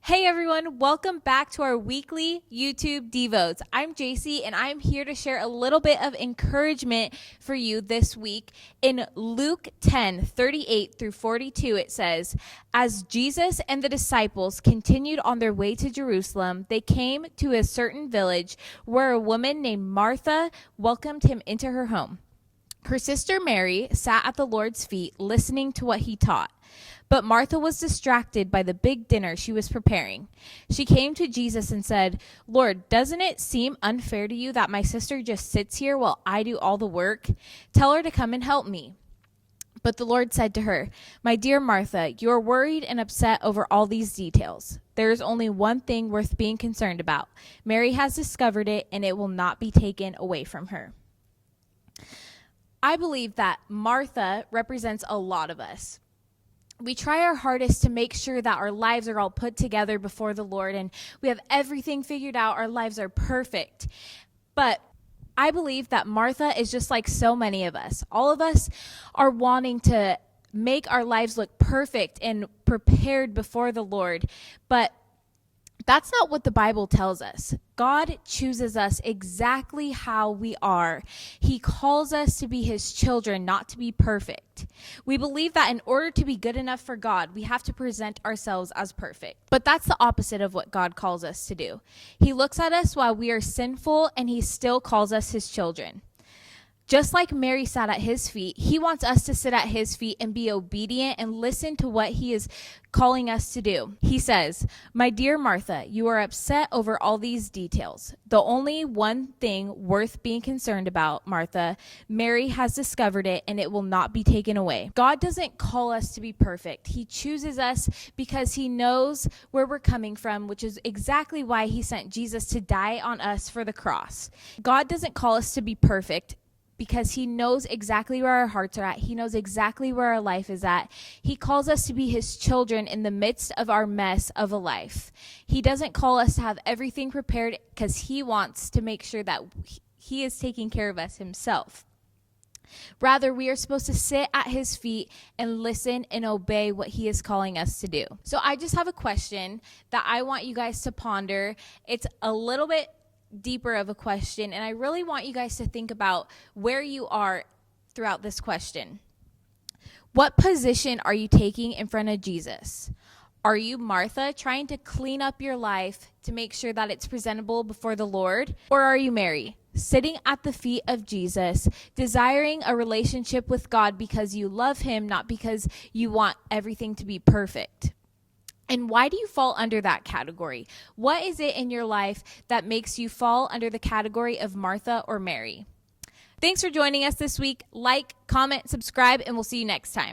Hey everyone, welcome back to our weekly YouTube DEVOS. I'm Jaycee and I'm here to share a little bit of encouragement for you this week. In Luke 10:38 through 42, it says, "As Jesus and the disciples continued on their way to Jerusalem, they came to a certain village where a woman named Martha welcomed him into her home. Her sister Mary sat at the Lord's feet listening to what he taught. But Martha was distracted by the big dinner she was preparing. She came to Jesus and said, 'Lord, doesn't it seem unfair to you that my sister just sits here while I do all the work? Tell her to come and help me.' But the Lord said to her, 'My dear Martha, you are worried and upset over all these details. There is only one thing worth being concerned about. Mary has discovered it, and it will not be taken away from her.'" I believe that Martha represents a lot of us. We try our hardest to make sure that our lives are all put together before the Lord and we have everything figured out. Our lives are perfect. But I believe that Martha is just like so many of us. All of us are wanting to make our lives look perfect and prepared before the Lord. But that's not what the Bible tells us. God chooses us exactly how we are. He calls us to be his children, not to be perfect. We believe that in order to be good enough for God, we have to present ourselves as perfect. But that's the opposite of what God calls us to do. He looks at us while we are sinful, and he still calls us his children. Just like Mary sat at his feet, he wants us to sit at his feet and be obedient and listen to what he is calling us to do. He says, "My dear Martha, you are upset over all these details. The only one thing worth being concerned about, Martha, Mary has discovered it, and it will not be taken away." God doesn't call us to be perfect. He chooses us because he knows where we're coming from, which is exactly why he sent Jesus to die on us for the cross. God doesn't call us to be perfect because he knows exactly where our hearts are at. He knows exactly where our life is at. He calls us to be his children in the midst of our mess of a life. He doesn't call us to have everything prepared because he wants to make sure that he is taking care of us himself. Rather, we are supposed to sit at his feet and listen and obey what he is calling us to do. So I just have a question that I want you guys to ponder. It's a little bit deeper of a question, and I really want you guys to think about where you are throughout this question. What position are you taking in front of Jesus? Are you Martha, trying to clean up your life to make sure that it's presentable before the Lord? Or are you Mary, sitting at the feet of Jesus, desiring a relationship with God because you love him, not because you want everything to be perfect? And why do you fall under that category? What is it in your life that makes you fall under the category of Martha or Mary? Thanks for joining us this week. Like, comment, subscribe, and we'll see you next time.